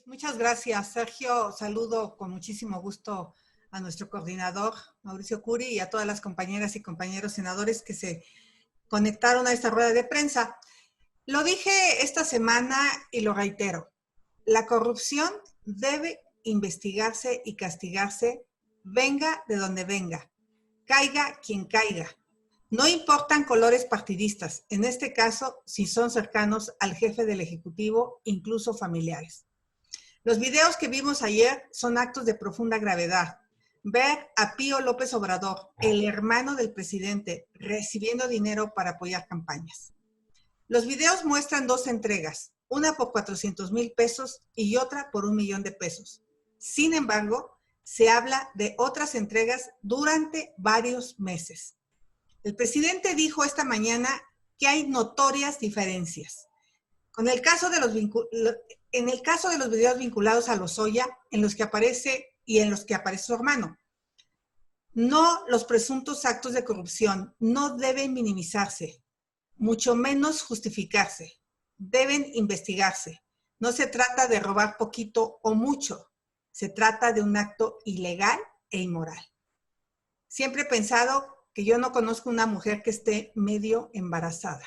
Muchas gracias, Sergio. Saludo con muchísimo gusto a nuestro coordinador, Mauricio Curi, y a todas las compañeras y compañeros senadores que se conectaron a esta rueda de prensa. Lo dije esta semana y lo reitero. La corrupción debe investigarse y castigarse, venga de donde venga, caiga quien caiga. No importan colores partidistas, en este caso, si son cercanos al jefe del Ejecutivo, incluso familiares. Los videos que vimos ayer son actos de profunda gravedad. Ver a Pío López Obrador, el hermano del presidente, recibiendo dinero para apoyar campañas. Los videos muestran dos entregas, una por 400,000 pesos y otra por 1,000,000 de pesos. Sin embargo, se habla de otras entregas durante varios meses. El presidente dijo esta mañana que hay notorias diferencias. En el caso de los videos vinculados a Lozoya, en los que aparece su hermano, no, los presuntos actos de corrupción no deben minimizarse, mucho menos justificarse. Deben investigarse. No se trata de robar poquito o mucho. Se trata de un acto ilegal e inmoral. Siempre he pensado que yo no conozco una mujer que esté medio embarazada.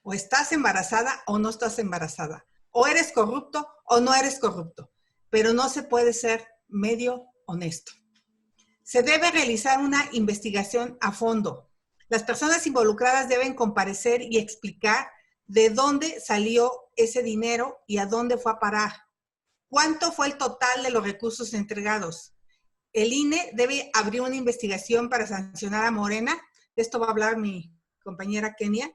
O estás embarazada o no estás embarazada. O eres corrupto o no eres corrupto. Pero no se puede ser medio honesto. Se debe realizar una investigación a fondo. Las personas involucradas deben comparecer y explicar de dónde salió ese dinero y a dónde fue a parar. ¿Cuánto fue el total de los recursos entregados? El INE debe abrir una investigación para sancionar a Morena. De esto va a hablar mi compañera Kenia.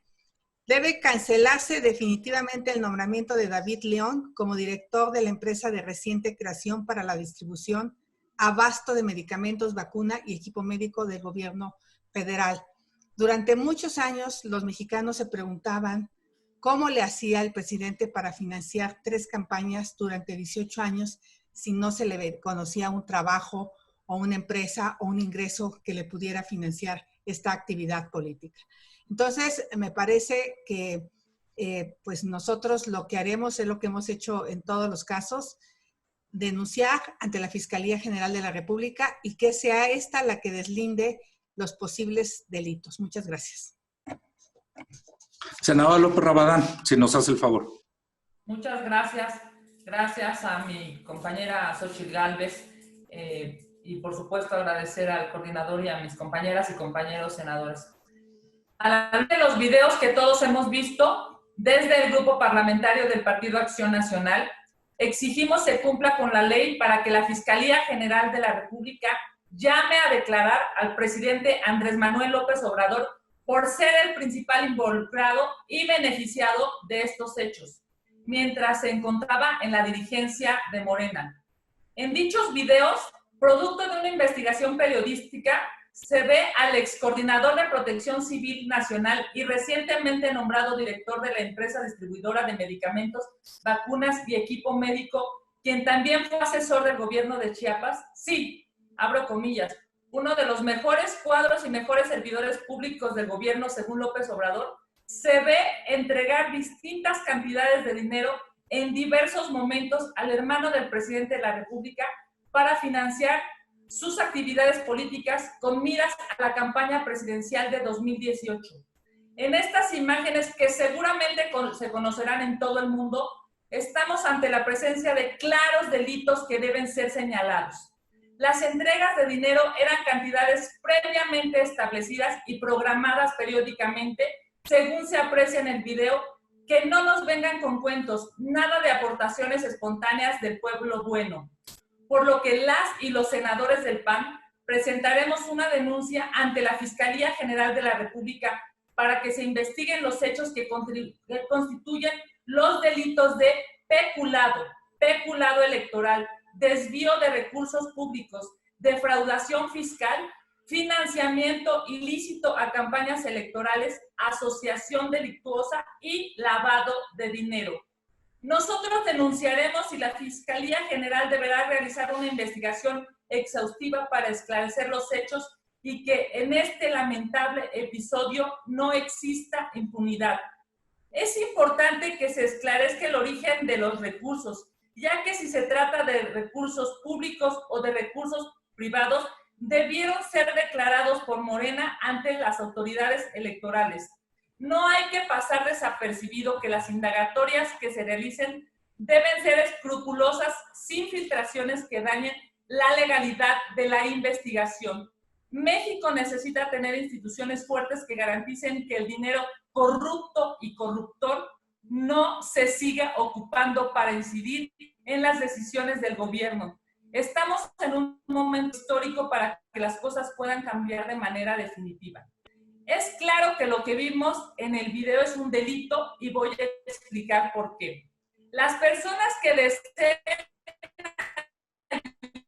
Debe cancelarse definitivamente el nombramiento de David León como director de la empresa de reciente creación para la distribución, abasto de medicamentos, vacuna y equipo médico del gobierno federal. Durante muchos años, los mexicanos se preguntaban cómo le hacía el presidente para financiar 3 campañas durante 18 años si no se le conocía un trabajo o una empresa o un ingreso que le pudiera financiar esta actividad política. Entonces, me parece que pues nosotros lo que haremos es lo que hemos hecho en todos los casos, denunciar ante la Fiscalía General de la República y que sea esta la que deslinde los posibles delitos. Muchas gracias. Senador López Rabadán, si nos hace el favor. Muchas gracias. Gracias a mi compañera Xochitl Gálvez y por supuesto agradecer al coordinador y a mis compañeras y compañeros senadores. A la luz de los videos que todos hemos visto, desde el Grupo Parlamentario del Partido Acción Nacional, exigimos se cumpla con la ley para que la Fiscalía General de la República llame a declarar al presidente Andrés Manuel López Obrador por ser el principal involucrado y beneficiado de estos hechos, mientras se encontraba en la dirigencia de Morena. En dichos videos, producto de una investigación periodística, se ve al excoordinador de Protección Civil Nacional y recientemente nombrado director de la empresa distribuidora de medicamentos, vacunas y equipo médico, quien también fue asesor del gobierno de Chiapas. Sí, abro comillas, uno de los mejores cuadros y mejores servidores públicos del gobierno, según López Obrador, se ve entregar distintas cantidades de dinero en diversos momentos al hermano del presidente de la República para financiar sus actividades políticas con miras a la campaña presidencial de 2018. En estas imágenes, que seguramente se conocerán en todo el mundo, estamos ante la presencia de claros delitos que deben ser señalados. Las entregas de dinero eran cantidades previamente establecidas y programadas periódicamente, según se aprecia en el video. Que no nos vengan con cuentos, nada de aportaciones espontáneas del pueblo bueno. Por lo que las y los senadores del PAN presentaremos una denuncia ante la Fiscalía General de la República para que se investiguen los hechos que constituyen los delitos de peculado electoral, desvío de recursos públicos, defraudación fiscal, financiamiento ilícito a campañas electorales, asociación delictuosa y lavado de dinero. Nosotros denunciaremos y la Fiscalía General deberá realizar una investigación exhaustiva para esclarecer los hechos y que en este lamentable episodio no exista impunidad. Es importante que se esclarezca el origen de los recursos, ya que si se trata de recursos públicos o de recursos privados, debieron ser declarados por Morena ante las autoridades electorales. No hay que pasar desapercibido que las indagatorias que se realicen deben ser escrupulosas, sin filtraciones que dañen la legalidad de la investigación. México necesita tener instituciones fuertes que garanticen que el dinero corrupto y corruptor no se siga ocupando para incidir en las decisiones del gobierno. Estamos en un momento histórico para que las cosas puedan cambiar de manera definitiva. Es claro que lo que vimos en el video es un delito y voy a explicar por qué. Las personas que deseen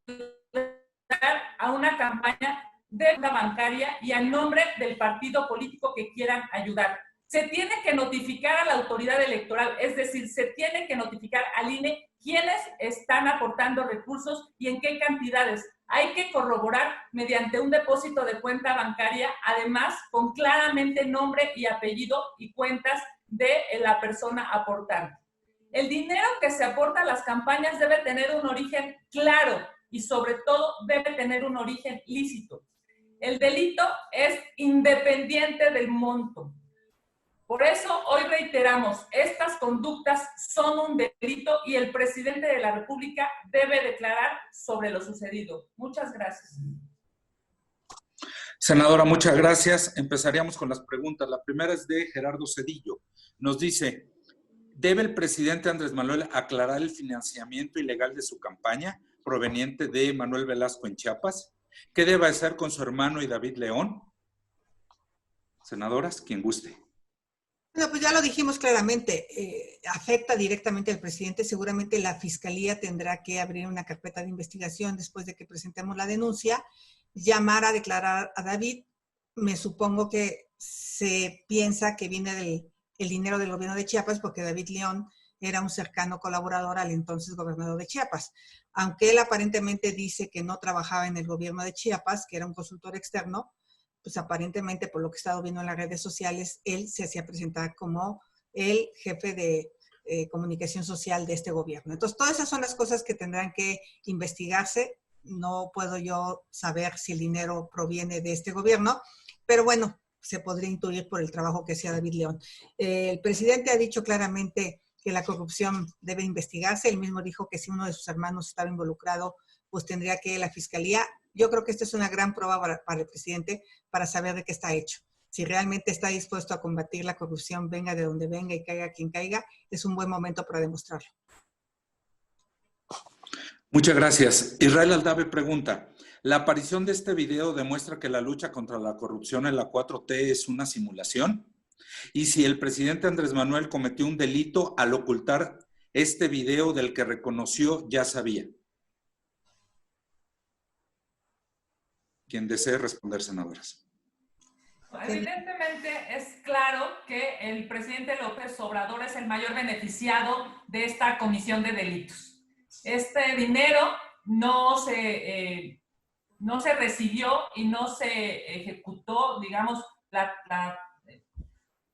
ayudar a una campaña de una bancaria y a nombre del partido político que quieran ayudar, se tiene que notificar a la autoridad electoral, es decir, se tiene que notificar al INE quiénes están aportando recursos y en qué cantidades. Hay que corroborar mediante un depósito de cuenta bancaria, además con claramente nombre y apellido y cuentas de la persona aportante. El dinero que se aporta a las campañas debe tener un origen claro y sobre todo debe tener un origen lícito. El delito es independiente del monto. Por eso hoy reiteramos, estas conductas son un delito y el presidente de la República debe declarar sobre lo sucedido. Muchas gracias. Senadora, muchas gracias. Empezaríamos con las preguntas. La primera es de Gerardo Cedillo. Nos dice, ¿debe el presidente Andrés Manuel aclarar el financiamiento ilegal de su campaña proveniente de Manuel Velasco en Chiapas? ¿Qué debe hacer con su hermano y David León? Senadoras, quien guste. Bueno, pues ya lo dijimos claramente, afecta directamente al presidente. Seguramente la Fiscalía tendrá que abrir una carpeta de investigación después de que presentemos la denuncia, llamar a declarar a David. Me supongo que se piensa que viene el dinero del gobierno de Chiapas porque David León era un cercano colaborador al entonces gobernador de Chiapas. Aunque él aparentemente dice que no trabajaba en el gobierno de Chiapas, que era un consultor externo, pues aparentemente, por lo que he estado viendo en las redes sociales, él se hacía presentar como el jefe de comunicación social de este gobierno. Entonces, todas esas son las cosas que tendrán que investigarse. No puedo yo saber si el dinero proviene de este gobierno, pero bueno, se podría intuir por el trabajo que hacía David León. El presidente ha dicho claramente que la corrupción debe investigarse. Él mismo dijo que si uno de sus hermanos estaba involucrado, pues tendría que la Fiscalía. Yo creo que esta es una gran prueba para el presidente para saber de qué está hecho. Si realmente está dispuesto a combatir la corrupción, venga de donde venga y caiga quien caiga, es un buen momento para demostrarlo. Muchas gracias. Israel Aldave pregunta, ¿la aparición de este video demuestra que la lucha contra la corrupción en la 4T es una simulación? Y si el presidente Andrés Manuel cometió un delito al ocultar este video del que reconoció ya sabía. Quien desee responder, senadoras. Evidentemente es claro que el presidente López Obrador es el mayor beneficiado de esta comisión de delitos. Este dinero no se recibió y no se ejecutó, digamos,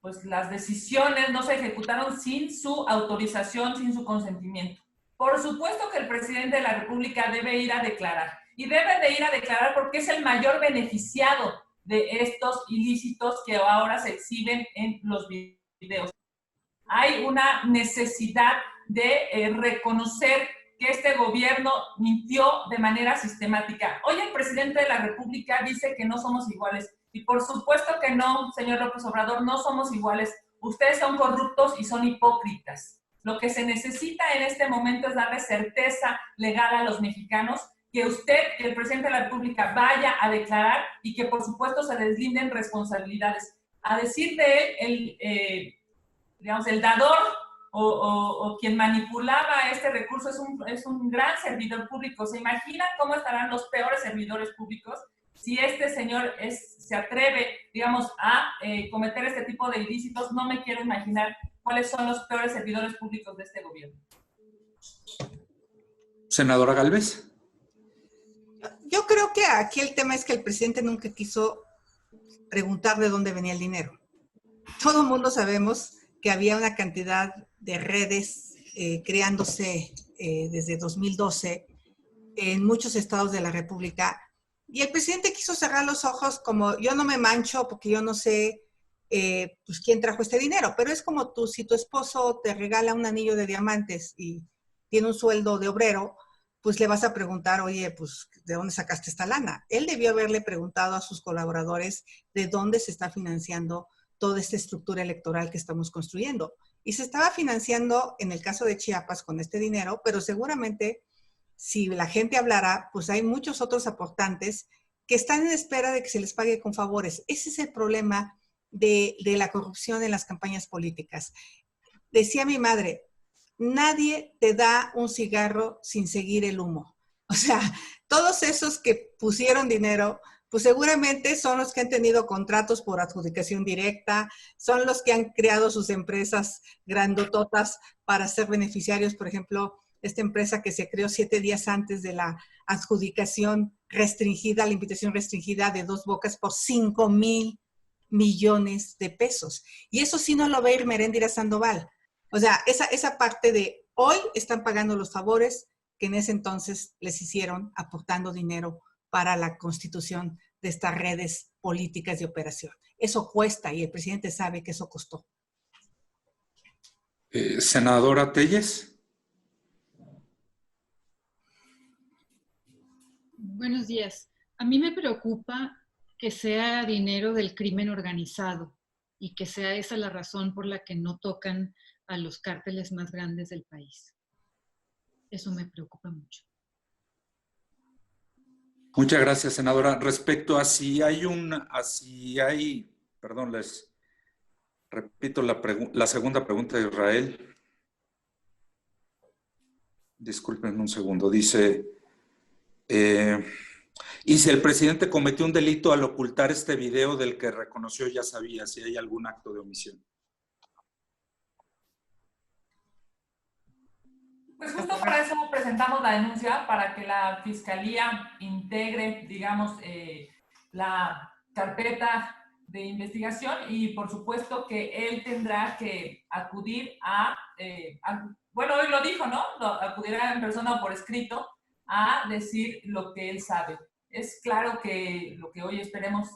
pues las decisiones no se ejecutaron sin su autorización, sin su consentimiento. Por supuesto que el presidente de la República debe ir a declarar. Y debe de ir a declarar porque es el mayor beneficiado de estos ilícitos que ahora se exhiben en los videos. Hay una necesidad de reconocer que este gobierno mintió de manera sistemática. Hoy el presidente de la República dice que no somos iguales. Y por supuesto que no, señor López Obrador, no somos iguales. Ustedes son corruptos y son hipócritas. Lo que se necesita en este momento es darle certeza legal a los mexicanos, que usted, que el presidente de la República vaya a declarar y que por supuesto se deslinden responsabilidades. A decir de él, digamos, el dador o quien manipulaba este recurso es un gran servidor público. ¿Se imaginan cómo estarán los peores servidores públicos si este señor se atreve, digamos, a cometer este tipo de ilícitos? No me quiero imaginar cuáles son los peores servidores públicos de este gobierno. Senadora Gálvez. Yo creo que aquí el tema es que el presidente nunca quiso preguntar de dónde venía el dinero. Todo el mundo sabemos que había una cantidad de redes creándose desde 2012 en muchos estados de la República. Y el presidente quiso cerrar los ojos como yo no me mancho porque yo no sé pues quién trajo este dinero, pero es como tú, si tu esposo te regala un anillo de diamantes y tiene un sueldo de obrero, pues le vas a preguntar, oye, pues, ¿de dónde sacaste esta lana? Él debió haberle preguntado a sus colaboradores de dónde se está financiando toda esta estructura electoral que estamos construyendo. Y se estaba financiando, en el caso de Chiapas, con este dinero, pero seguramente, si la gente hablara, pues hay muchos otros aportantes que están en espera de que se les pague con favores. Ese es el problema de la corrupción en las campañas políticas. Decía mi madre, nadie te da un cigarro sin seguir el humo. O sea, todos esos que pusieron dinero, pues seguramente son los que han tenido contratos por adjudicación directa, son los que han creado sus empresas grandototas para ser beneficiarios. Por ejemplo, esta empresa que se creó 7 días antes de la adjudicación restringida, la invitación restringida de Dos Bocas por 5,000 millones de pesos. Y eso sí no lo ve Ermeréndira Sandoval. O sea, esa parte de hoy están pagando los favores que en ese entonces les hicieron aportando dinero para la constitución de estas redes políticas de operación. Eso cuesta y el presidente sabe que eso costó. Senadora Telles. Buenos días. A mí me preocupa que sea dinero del crimen organizado y que sea esa la razón por la que no tocan a los cárteles más grandes del país. Eso me preocupa mucho. Muchas gracias, senadora. Respecto a perdón, les repito la segunda pregunta de Israel. Disculpen un segundo. Dice, y si el presidente cometió un delito al ocultar este video del que reconoció ya sabía, si hay algún acto de omisión. Pues justo para eso presentamos la denuncia, para que la Fiscalía integre, digamos, la carpeta de investigación y por supuesto que él tendrá que acudir bueno, hoy lo dijo, ¿no? Acudirá en persona o por escrito a decir lo que él sabe. Es claro que lo que hoy esperamos,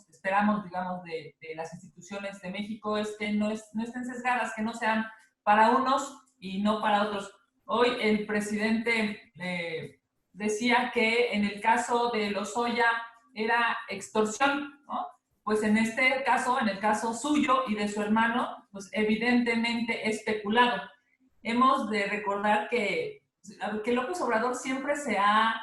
digamos, de las instituciones de México es que no estén sesgadas, que no sean para unos y no para otros. Hoy el presidente decía que en el caso de Lozoya era extorsión, ¿no? Pues en este caso, en el caso suyo y de su hermano, pues evidentemente es peculado. Hemos de recordar que López Obrador siempre se ha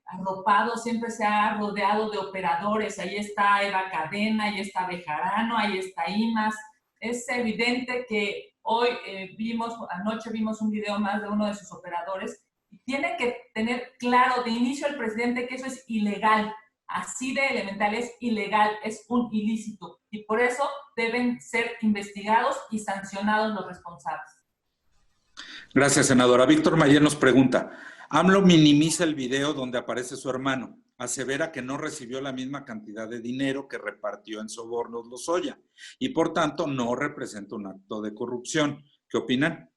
arropado, siempre se ha rodeado de operadores. Ahí está Eva Cadena, ahí está Bejarano, ahí está Imas. Es evidente que hoy anoche vimos un video más de uno de sus operadores y tiene que tener claro de inicio el presidente que eso es ilegal. Así de elemental, es ilegal, es un ilícito y por eso deben ser investigados y sancionados los responsables. Gracias, senadora. Víctor Mayer nos pregunta, AMLO minimiza el video donde aparece su hermano, asevera que no recibió la misma cantidad de dinero que repartió en sobornos Lozoya y por tanto no representa un acto de corrupción. ¿Qué opinan?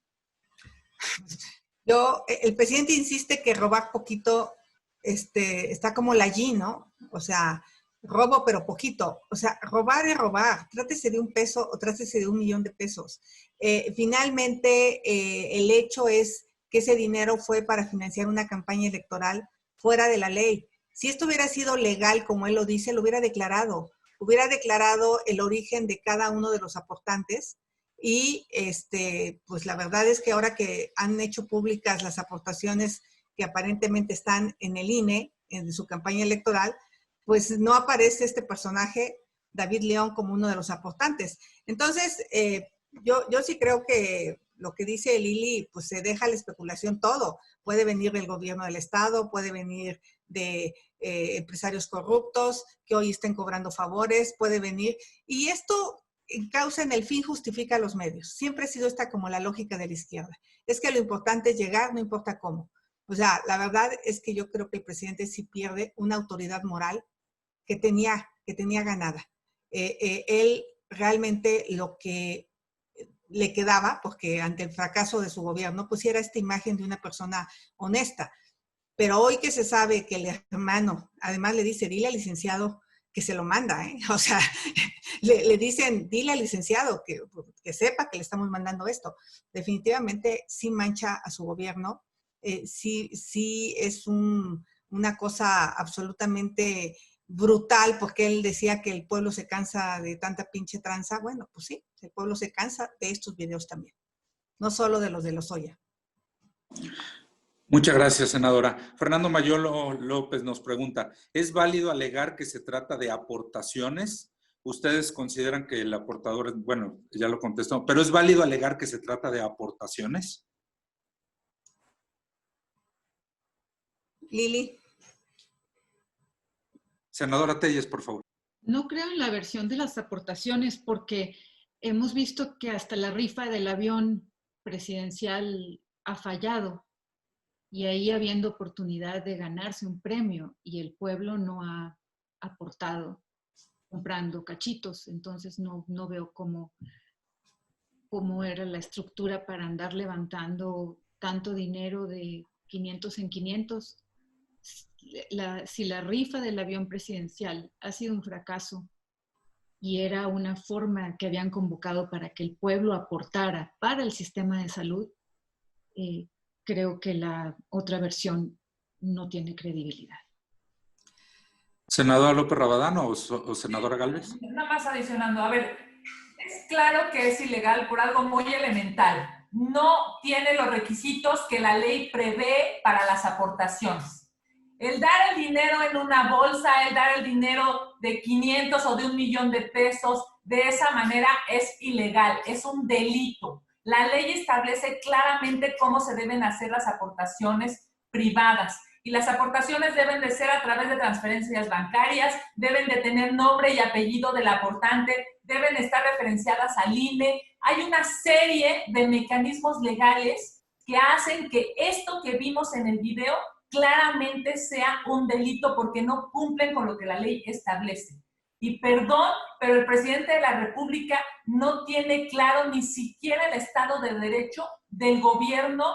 El presidente insiste que robar poquito está como la G, ¿no? O sea, robo pero poquito. O sea, robar es robar. Trátese de 1 peso o trátese de 1 millón de pesos. Finalmente, el hecho es que ese dinero fue para financiar una campaña electoral fuera de la ley. Si esto hubiera sido legal, como él lo dice, lo hubiera declarado el origen de cada uno de los aportantes y pues la verdad es que ahora que han hecho públicas las aportaciones que aparentemente están en el INE, en su campaña electoral, pues no aparece este personaje, David León, como uno de los aportantes. Entonces, yo sí creo que lo que dice Lili, pues se deja la especulación todo. Puede venir del gobierno del Estado, puede venir de empresarios corruptos que hoy estén cobrando favores, puede venir. Y esto causa en el fin justifica los medios. Siempre ha sido esta como la lógica de la izquierda. Es que lo importante es llegar, no importa cómo. O sea, la verdad es que yo creo que el presidente sí pierde una autoridad moral que tenía ganada. Él realmente lo que le quedaba, porque ante el fracaso de su gobierno, pusiera esta imagen de una persona honesta. Pero hoy que se sabe que el hermano, además le dice, dile al licenciado que se lo manda, ¿eh? O sea, le dicen, dile al licenciado que sepa que le estamos mandando esto. Definitivamente sí mancha a su gobierno, sí es una cosa absolutamente brutal, porque él decía que el pueblo se cansa de tanta pinche tranza. Bueno, pues sí, el pueblo se cansa de estos videos también, no solo de los de Lozoya. Muchas gracias, senadora. Fernando Mayolo López nos pregunta, ¿es válido alegar que se trata de aportaciones? ¿Ustedes consideran que el aportador, bueno, ya lo contestó, pero ¿es válido alegar que se trata de aportaciones? Lili. Senadora Telles, por favor. No creo en la versión de las aportaciones porque hemos visto que hasta la rifa del avión presidencial ha fallado y ahí habiendo oportunidad de ganarse un premio y el pueblo no ha aportado comprando cachitos. Entonces no veo cómo era la estructura para andar levantando tanto dinero de 500 en 500. Si la rifa del avión presidencial ha sido un fracaso y era una forma que habían convocado para que el pueblo aportara para el sistema de salud, creo que la otra versión no tiene credibilidad. ¿Senadora López Rabadán o senadora Gálvez? Nada más adicionando, a ver, es claro que es ilegal por algo muy elemental. No tiene los requisitos que la ley prevé para las aportaciones. El dar el dinero en una bolsa, el dar el dinero de 500 o de 1 millón de pesos, de esa manera es ilegal, es un delito. La ley establece claramente cómo se deben hacer las aportaciones privadas. Y las aportaciones deben de ser a través de transferencias bancarias, deben de tener nombre y apellido del aportante, deben estar referenciadas al INE. Hay una serie de mecanismos legales que hacen que esto que vimos en el video claramente sea un delito porque no cumplen con lo que la ley establece. Y perdón, pero el presidente de la República no tiene claro ni siquiera el Estado de Derecho del gobierno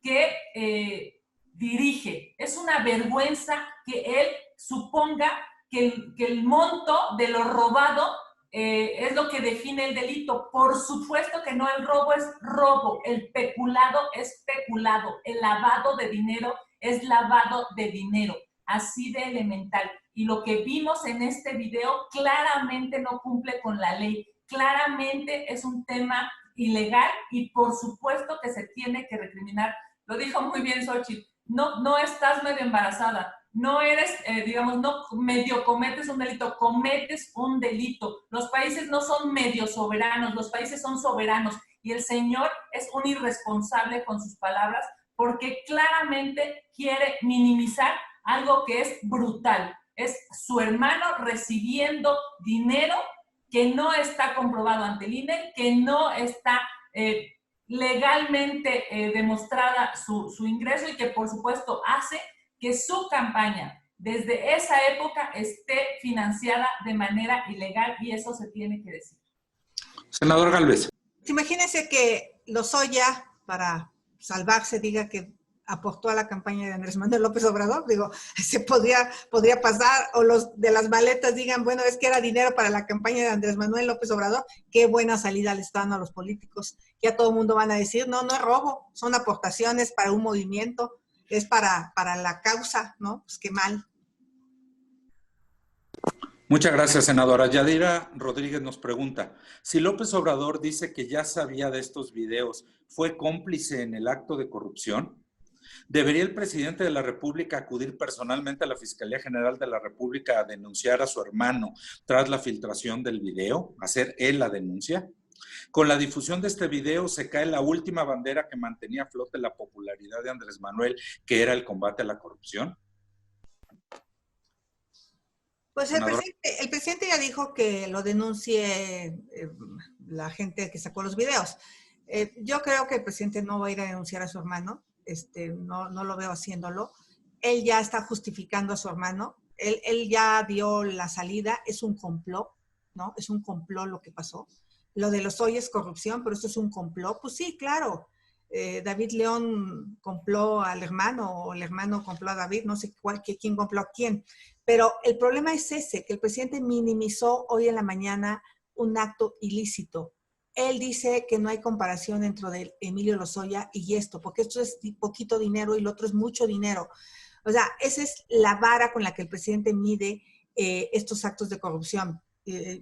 que dirige. Es una vergüenza que él suponga que el monto de lo robado es lo que define el delito. Por supuesto que no, el robo es robo, el peculado es peculado, el lavado de dinero es lavado de dinero, así de elemental. Y lo que vimos en este video claramente no cumple con la ley, claramente es un tema ilegal y por supuesto que se tiene que recriminar. Lo dijo muy bien Xochitl, no estás medio embarazada, no eres, digamos, no medio cometes un delito, cometes un delito. Los países no son medio soberanos, los países son soberanos y el señor es un irresponsable con sus palabras porque claramente quiere minimizar algo que es brutal. Es su hermano recibiendo dinero que no está comprobado ante el INE, que no está legalmente demostrada su ingreso y que por supuesto hace que su campaña desde esa época esté financiada de manera ilegal y eso se tiene que decir. Senador Gálvez. Imagínense que Lozoya, para salvarse, diga que aportó a la campaña de Andrés Manuel López Obrador, digo, se podría pasar, o los de las maletas digan, bueno, es que era dinero para la campaña de Andrés Manuel López Obrador, qué buena salida le están dando a los políticos, ya todo el mundo van a decir, no es robo, son aportaciones para un movimiento, es para la causa, ¿no? Pues qué mal. Muchas gracias, senadora. Yadira Rodríguez nos pregunta, si López Obrador dice que ya sabía de estos videos, ¿fue cómplice en el acto de corrupción? ¿Debería el presidente de la República acudir personalmente a la Fiscalía General de la República a denunciar a su hermano tras la filtración del video? ¿Hacer él la denuncia? Con la difusión de este video se cae la última bandera que mantenía a flote la popularidad de Andrés Manuel, que era el combate a la corrupción. Pues el presidente ya dijo que lo denuncie la gente que sacó los videos. Yo creo que el presidente no va a ir a denunciar a su hermano, no lo veo haciéndolo. Él ya está justificando a su hermano, él ya dio la salida, es un complot, ¿no? Es un complot lo que pasó. lo de Lozoya es corrupción, pero esto es un complot. Pues sí, claro. David León compló al hermano, o el hermano compló a David, no sé quién compló a quién. Pero el problema es ese, que el presidente minimizó hoy en la mañana un acto ilícito. Él dice que no hay comparación entre Emilio Lozoya y esto, porque esto es poquito dinero y lo otro es mucho dinero. O sea, esa es la vara con la que el presidente mide estos actos de corrupción.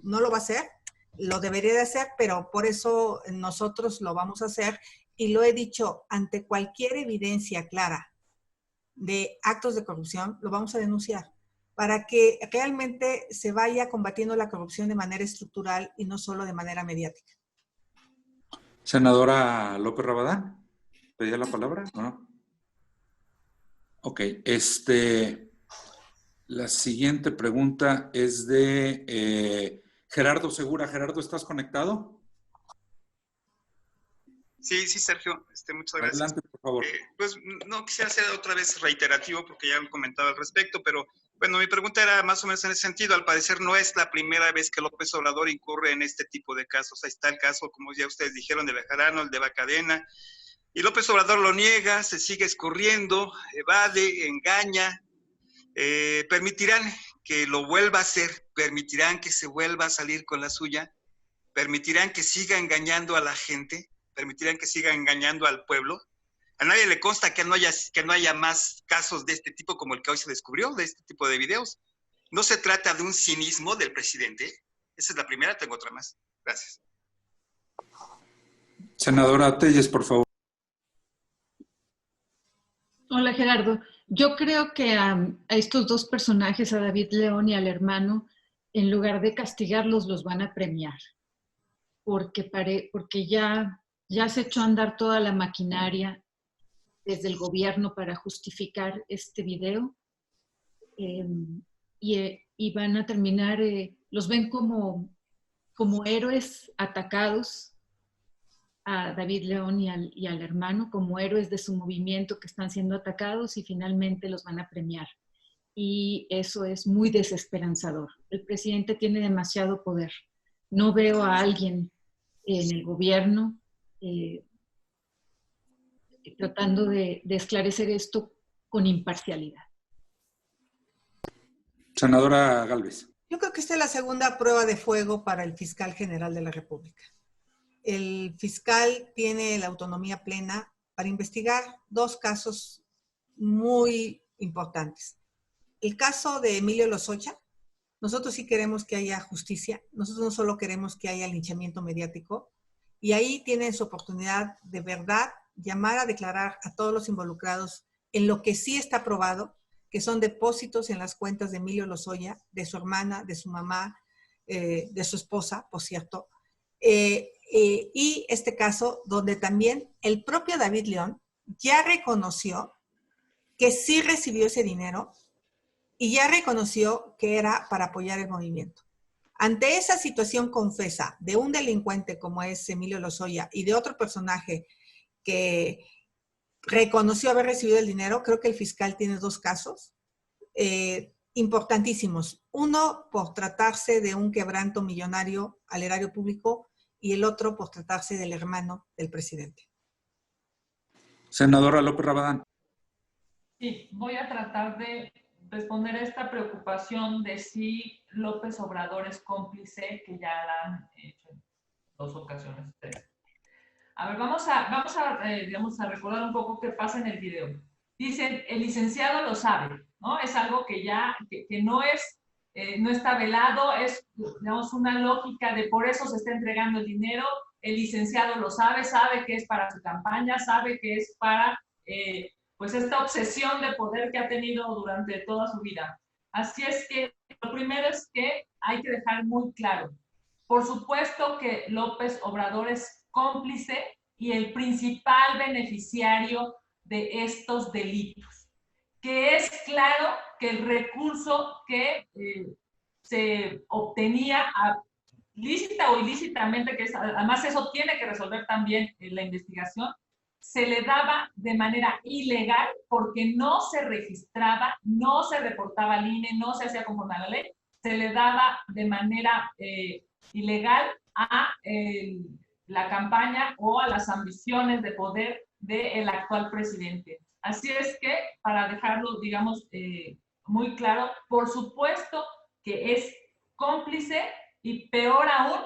No lo va a hacer, lo debería de hacer, pero por eso nosotros lo vamos a hacer. Y lo he dicho, ante cualquier evidencia clara de actos de corrupción, lo vamos a denunciar para que realmente se vaya combatiendo la corrupción de manera estructural y no solo de manera mediática. Senadora López Rabadán, ¿pedía la palabra o no? Ok, la siguiente pregunta es de Gerardo Segura. Gerardo, ¿estás conectado? Sí, Sergio, muchas gracias. Adelante, por favor. Pues no quisiera ser otra vez reiterativo porque ya lo comentaba al respecto, pero bueno, mi pregunta era más o menos en ese sentido. Al parecer no es la primera vez que López Obrador incurre en este tipo de casos. Ahí está el caso, como ya ustedes dijeron, de Bejarano, el de Bacadena, y López Obrador lo niega, se sigue escurriendo, evade, engaña. ¿Permitirán que lo vuelva a hacer? ¿Permitirán que se vuelva a salir con la suya? ¿Permitirán que siga engañando a la gente? ¿Permitirán que siga engañando al pueblo? A nadie le consta que no haya más casos de este tipo como el que hoy se descubrió, de este tipo de videos. No se trata de un cinismo del presidente. Esa es la primera, tengo otra más. Gracias. Senadora Telles, por favor. Hola, Gerardo. Yo creo que a estos dos personajes, a David León y al hermano, en lugar de castigarlos, los van a premiar. Porque ya se echó a andar toda la maquinaria desde el gobierno para justificar este video y van a terminar, los ven como héroes atacados, a David León y al hermano, como héroes de su movimiento que están siendo atacados y finalmente los van a premiar. Y eso es muy desesperanzador. El presidente tiene demasiado poder. No veo a alguien en el gobierno tratando de esclarecer esto con imparcialidad. Senadora Gálvez. Yo creo que esta es la segunda prueba de fuego para el fiscal general de la República. El fiscal tiene la autonomía plena para investigar dos casos muy importantes. El caso de Emilio Lozoya. Nosotros sí queremos que haya justicia. Nosotros no solo queremos que haya linchamiento mediático. Y ahí tienen su oportunidad de verdad llamar a declarar a todos los involucrados en lo que sí está probado, que son depósitos en las cuentas de Emilio Lozoya, de su hermana, de su mamá, de su esposa, por cierto. Y este caso donde también el propio David León ya reconoció que sí recibió ese dinero y ya reconoció que era para apoyar el movimiento. Ante esa situación confesa de un delincuente como es Emilio Lozoya y de otro personaje que reconoció haber recibido el dinero, creo que el fiscal tiene dos casos importantísimos. Uno por tratarse de un quebranto millonario al erario público y el otro por tratarse del hermano del presidente. Senadora López Rabadán. Sí, voy a tratar de responder a esta preocupación de si López Obrador es cómplice, que ya la han hecho en dos ocasiones ustedes. A ver, vamos a recordar un poco qué pasa en el video. Dicen, el licenciado lo sabe, ¿no? Es algo que ya, que no está velado, es, digamos, una lógica de por eso se está entregando el dinero. El licenciado lo sabe que es para su campaña, sabe que es para, pues, esta obsesión de poder que ha tenido durante toda su vida. Así es que lo primero es que hay que dejar muy claro. Por supuesto que López Obrador es cómplice y el principal beneficiario de estos delitos. Que es claro que el recurso que se obtenía lícita o ilícitamente, que es, además eso tiene que resolver también la investigación, se le daba de manera ilegal porque no se registraba, no se reportaba al INE, no se hacía conforme a la ley, se le daba de manera ilegal a la campaña o a las ambiciones de poder del actual presidente. Así es que, para dejarlo, digamos, muy claro, por supuesto que es cómplice y peor aún,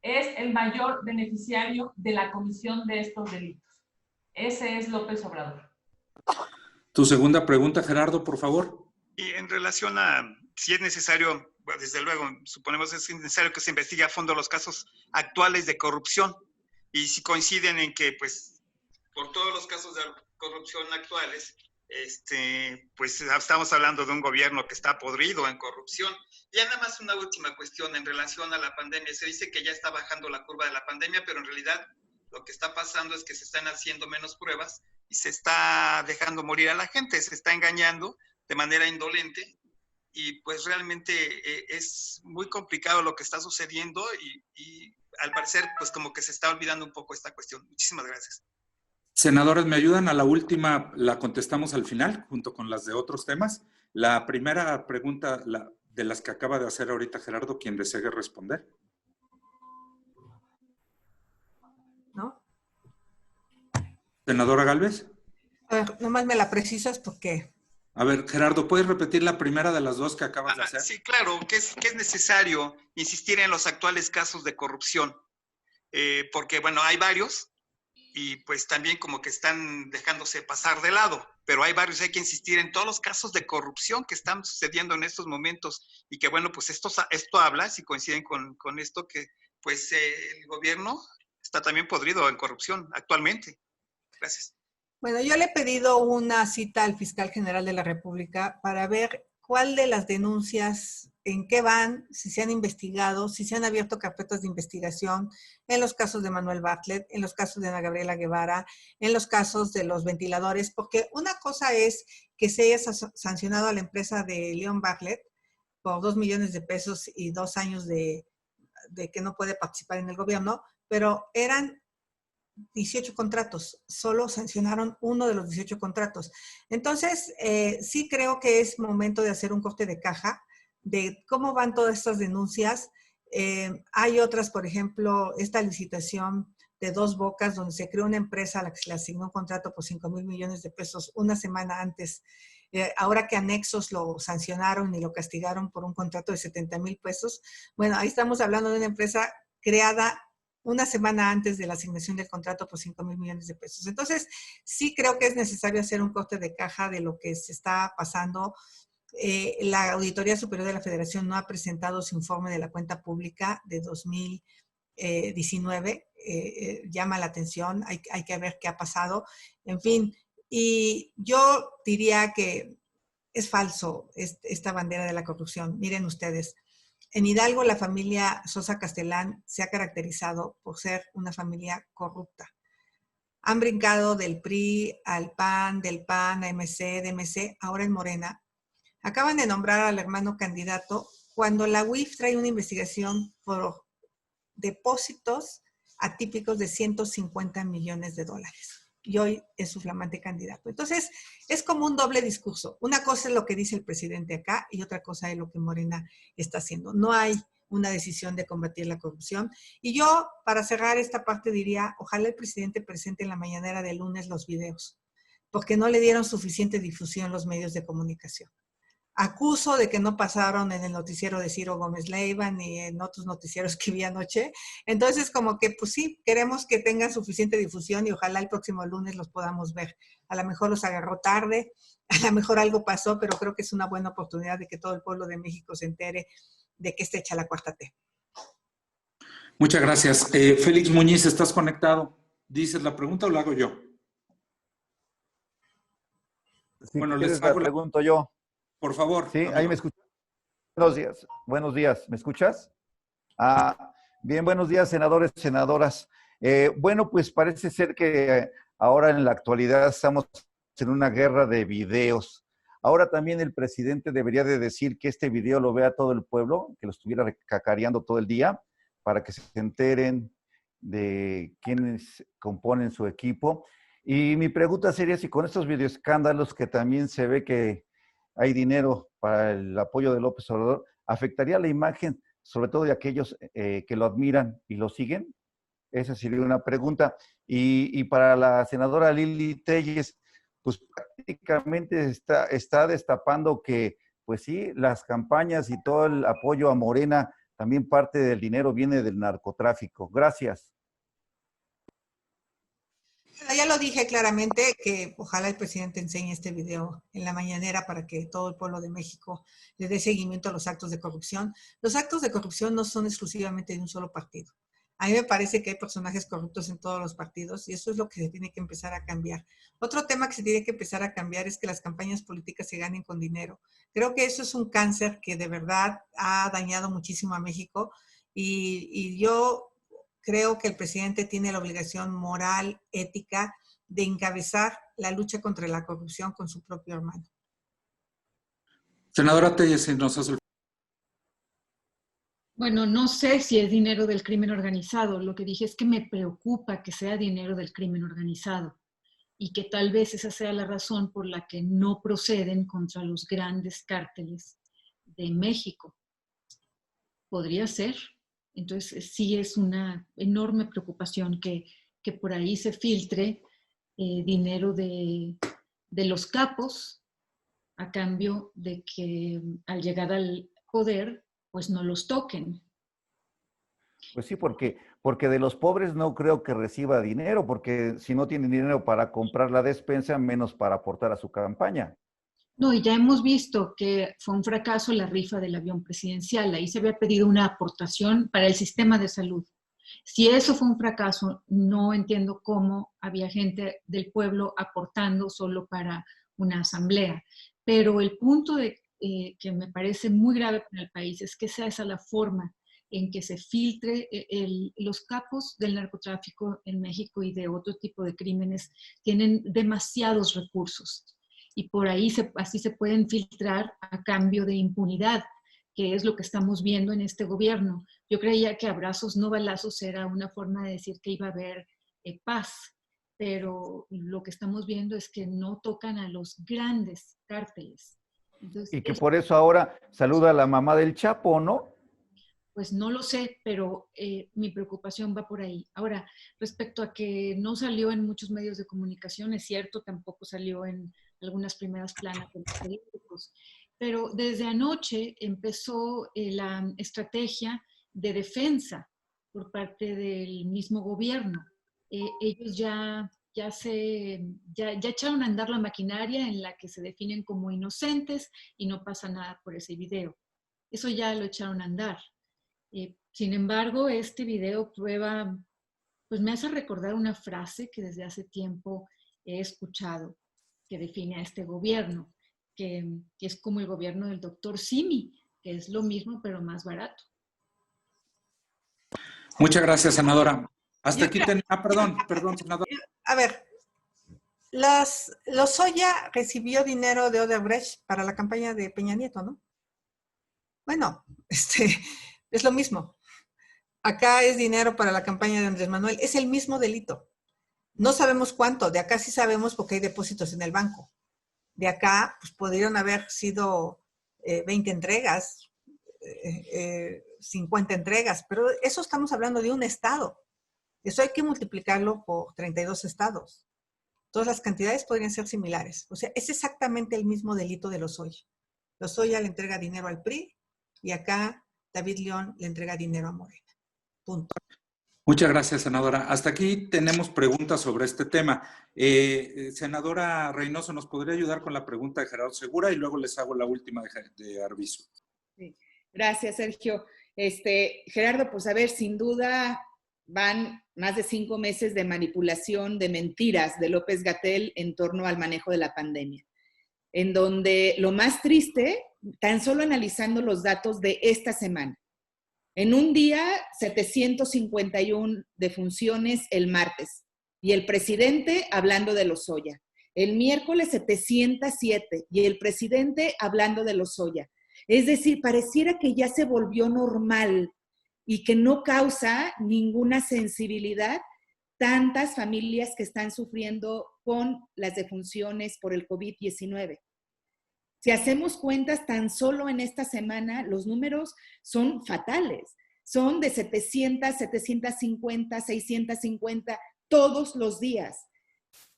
es el mayor beneficiario de la comisión de estos delitos. Ese es López Obrador. Tu segunda pregunta, Gerardo, por favor. Y en relación a si es necesario, bueno, desde luego, suponemos que es necesario que se investigue a fondo los casos actuales de corrupción, y si coinciden en que, pues, por todos los casos de corrupción actuales, pues estamos hablando de un gobierno que está podrido en corrupción. Ya nada más una última cuestión en relación a la pandemia. Se dice que ya está bajando la curva de la pandemia, pero en realidad lo que está pasando es que se están haciendo menos pruebas y se está dejando morir a la gente, se está engañando de manera indolente, y pues realmente es muy complicado lo que está sucediendo, y al parecer pues como que se está olvidando un poco esta cuestión. Muchísimas gracias. Senadores, ¿me ayudan? A la última la contestamos al final, junto con las de otros temas. La primera pregunta, de las que acaba de hacer ahorita Gerardo, quien desee responder. ¿No? Senadora Gálvez. A ver, nomás me la precisas porque... A ver, Gerardo, ¿puedes repetir la primera de las dos que acabas de hacer? Sí, claro, que es necesario insistir en los actuales casos de corrupción, porque, bueno, hay varios, y pues también como que están dejándose pasar de lado, pero hay varios, hay que insistir en todos los casos de corrupción que están sucediendo en estos momentos, y que, bueno, pues esto habla, si coinciden con esto, que pues el gobierno está también podrido en corrupción actualmente. Gracias. Bueno, yo le he pedido una cita al fiscal general de la República para ver cuál de las denuncias, en qué van, si se han investigado, si se han abierto carpetas de investigación en los casos de Manuel Bartlett, en los casos de Ana Gabriela Guevara, en los casos de los ventiladores, porque una cosa es que se haya sancionado a la empresa de León Bartlett por 2 millones de pesos y 2 años de que no puede participar en el gobierno, pero eran 18 contratos, solo sancionaron uno de los 18 contratos. Entonces, sí creo que es momento de hacer un corte de caja de cómo van todas estas denuncias. Hay otras, por ejemplo, esta licitación de Dos Bocas, donde se creó una empresa a la que se le asignó un contrato por 5,000 millones de pesos una semana antes. Ahora que Anexos lo sancionaron y lo castigaron por un contrato de 70,000 pesos. Bueno, ahí estamos hablando de una empresa creada una semana antes de la asignación del contrato por 5,000 millones de pesos. Entonces, sí creo que es necesario hacer un corte de caja de lo que se está pasando. La Auditoría Superior de la Federación no ha presentado su informe de la cuenta pública de 2019. Llama la atención, hay que ver qué ha pasado. En fin, y yo diría que es falso esta bandera de la corrupción. Miren ustedes, en Hidalgo, la familia Sosa Castellán se ha caracterizado por ser una familia corrupta. Han brincado del PRI al PAN, del PAN a MC, de MC, ahora en Morena. Acaban de nombrar al hermano candidato cuando la UIF trae una investigación por depósitos atípicos de 150 millones de dólares. Y hoy es su flamante candidato. Entonces, es como un doble discurso. Una cosa es lo que dice el presidente acá y otra cosa es lo que Morena está haciendo. No hay una decisión de combatir la corrupción. Y yo, para cerrar esta parte, diría, ojalá el presidente presente en la mañanera del lunes los videos, porque no le dieron suficiente difusión los medios de comunicación. Acuso de que no pasaron en el noticiero de Ciro Gómez Leiva ni en otros noticieros que vi anoche. Entonces, como que, pues sí, queremos que tengan suficiente difusión y ojalá el próximo lunes los podamos ver. A lo mejor los agarró tarde, a lo mejor algo pasó, pero creo que es una buena oportunidad de que todo el pueblo de México se entere de que está hecha la cuarta T. Muchas gracias. Félix Muñiz, ¿estás conectado? ¿Dices la pregunta o la hago yo? Si bueno, les hago la pregunto yo. Por favor. Sí, amigo. Ahí me escuchas. Buenos días. Buenos días. ¿Me escuchas? Bien, buenos días, senadores, senadoras. Bueno, pues parece ser que ahora en la actualidad estamos en una guerra de videos. Ahora también el presidente debería de decir que este video lo vea todo el pueblo, que lo estuviera cacareando todo el día, para que se enteren de quiénes componen su equipo. Y mi pregunta sería si con estos videoescándalos que también se ve que hay dinero para el apoyo de López Obrador, ¿afectaría la imagen sobre todo de aquellos que lo admiran y lo siguen? Esa sería una pregunta. Y para la senadora Lili Telles, pues prácticamente está destapando que, pues sí, las campañas y todo el apoyo a Morena, también parte del dinero viene del narcotráfico. Gracias. Ya lo dije claramente que ojalá el presidente enseñe este video en la mañanera para que todo el pueblo de México le dé seguimiento a los actos de corrupción. Los actos de corrupción no son exclusivamente de un solo partido. A mí me parece que hay personajes corruptos en todos los partidos y eso es lo que se tiene que empezar a cambiar. Otro tema que se tiene que empezar a cambiar es que las campañas políticas se ganen con dinero. Creo que eso es un cáncer que de verdad ha dañado muchísimo a México y yo creo que el presidente tiene la obligación moral, ética, de encabezar la lucha contra la corrupción con su propio hermano. Senadora Telles, si nos hace el... Bueno, no sé si es dinero del crimen organizado. Lo que dije es que me preocupa que sea dinero del crimen organizado y que tal vez esa sea la razón por la que no proceden contra los grandes cárteles de México. Podría ser. Entonces, sí es una enorme preocupación que por ahí se filtre dinero de los capos a cambio de que al llegar al poder, pues no los toquen. Pues sí, porque de los pobres no creo que reciba dinero, porque si no tienen dinero para comprar la despensa, menos para aportar a su campaña. No, y ya hemos visto que fue un fracaso la rifa del avión presidencial. Ahí se había pedido una aportación para el sistema de salud. Si eso fue un fracaso, no entiendo cómo había gente del pueblo aportando solo para una asamblea. Pero el punto que me parece muy grave para el país es que esa es la forma en que se filtre los capos del narcotráfico en México y de otro tipo de crímenes tienen demasiados recursos. Y por ahí así se pueden filtrar a cambio de impunidad, que es lo que estamos viendo en este gobierno. Yo creía que abrazos no balazos era una forma de decir que iba a haber paz, pero lo que estamos viendo es que no tocan a los grandes cárteles. Entonces, y que por eso ahora saluda a la mamá del Chapo, ¿no? Pues no lo sé, pero mi preocupación va por ahí. Ahora, respecto a que no salió en muchos medios de comunicación, es cierto, tampoco salió en algunas primeras planas de los periódicos, pero desde anoche empezó la estrategia de defensa por parte del mismo gobierno. Ellos ya echaron a andar la maquinaria en la que se definen como inocentes y no pasa nada por ese video. Eso ya lo echaron a andar. Sin embargo, este video prueba, pues me hace recordar una frase que desde hace tiempo he escuchado, que define a este gobierno, que es como el gobierno del doctor Simi, que es lo mismo pero más barato. Muchas gracias, senadora. Hasta aquí perdón, senadora. A ver, Lozoya recibió dinero de Odebrecht para la campaña de Peña Nieto, ¿no? Bueno, es lo mismo. Acá es dinero para la campaña de Andrés Manuel. Es el mismo delito. No sabemos cuánto. De acá sí sabemos porque hay depósitos en el banco. De acá, pues podrían haber sido 20 entregas, 50 entregas, pero eso estamos hablando de un estado. Eso hay que multiplicarlo por 32 estados. Todas las cantidades podrían ser similares. O sea, es exactamente el mismo delito de Lozoya. Lozoya le entrega dinero al PRI y acá David León le entrega dinero a Morena. Punto. Muchas gracias, senadora. Hasta aquí tenemos preguntas sobre este tema. Senadora Reynoso, ¿nos podría ayudar con la pregunta de Gerardo Segura? Y luego les hago la última de Arvizu. Sí. Gracias, Sergio. Gerardo, pues a ver, sin duda van más de 5 meses de manipulación, de mentiras de López-Gatell en torno al manejo de la pandemia, en donde lo más triste, tan solo analizando los datos de esta semana, en un día, 751 defunciones el martes. Y el presidente hablando de Lozoya. El miércoles, 707. Y el presidente hablando de Lozoya. Es decir, pareciera que ya se volvió normal y que no causa ninguna sensibilidad tantas familias que están sufriendo con las defunciones por el COVID-19. Si hacemos cuentas, tan solo en esta semana los números son fatales. Son de 700, 750, 650 todos los días.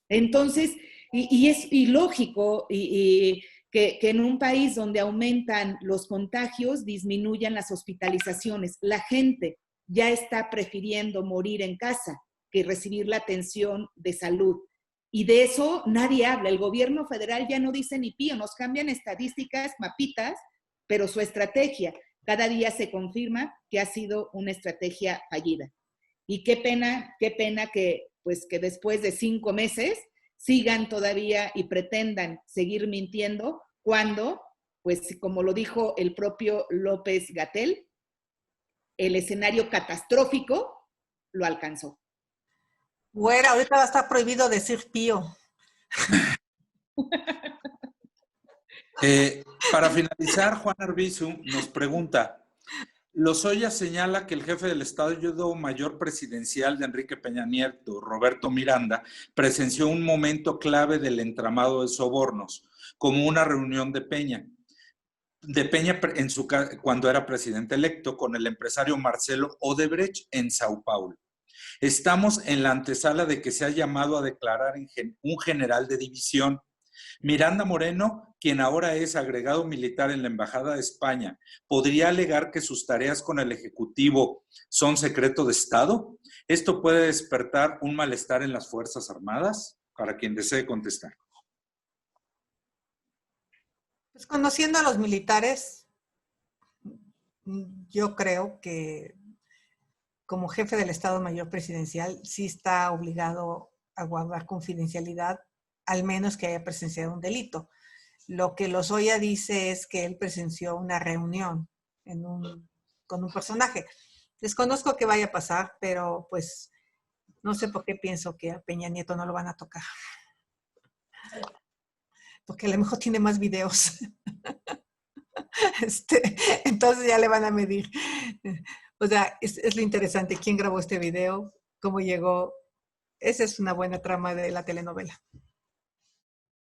Entonces, y es ilógico que en un país donde aumentan los contagios, disminuyan las hospitalizaciones. La gente ya está prefiriendo morir en casa que recibir la atención de salud. Y de eso nadie habla. El gobierno federal ya no dice ni pío, nos cambian estadísticas, mapitas, pero su estrategia cada día se confirma que ha sido una estrategia fallida. Y qué pena que después de 5 meses sigan todavía y pretendan seguir mintiendo cuando, pues como lo dijo el propio López-Gatell, el escenario catastrófico lo alcanzó. Güera, ahorita va a estar prohibido decir pío. Para finalizar, Juan Arbizu nos pregunta, Lozoya señala que el jefe del Estado Mayor Presidencial de Enrique Peña Nieto, Roberto Miranda, presenció un momento clave del entramado de sobornos, como una reunión de Peña cuando era presidente electo, con el empresario Marcelo Odebrecht en Sao Paulo. Estamos en la antesala de que se ha llamado a declarar un general de división. Miranda Moreno, quien ahora es agregado militar en la Embajada de España, ¿podría alegar que sus tareas con el Ejecutivo son secreto de Estado? ¿Esto puede despertar un malestar en las Fuerzas Armadas? Para quien desee contestar. Pues conociendo a los militares, yo creo que como jefe del Estado Mayor Presidencial sí está obligado a guardar confidencialidad, al menos que haya presenciado un delito. Lo que Lozoya dice es que él presenció una reunión con un personaje. Desconozco qué vaya a pasar, pero pues no sé por qué pienso que a Peña Nieto no lo van a tocar. Porque a lo mejor tiene más videos. Entonces ya le van a medir. O sea, es lo interesante. ¿Quién grabó este video? ¿Cómo llegó? Esa es una buena trama de la telenovela.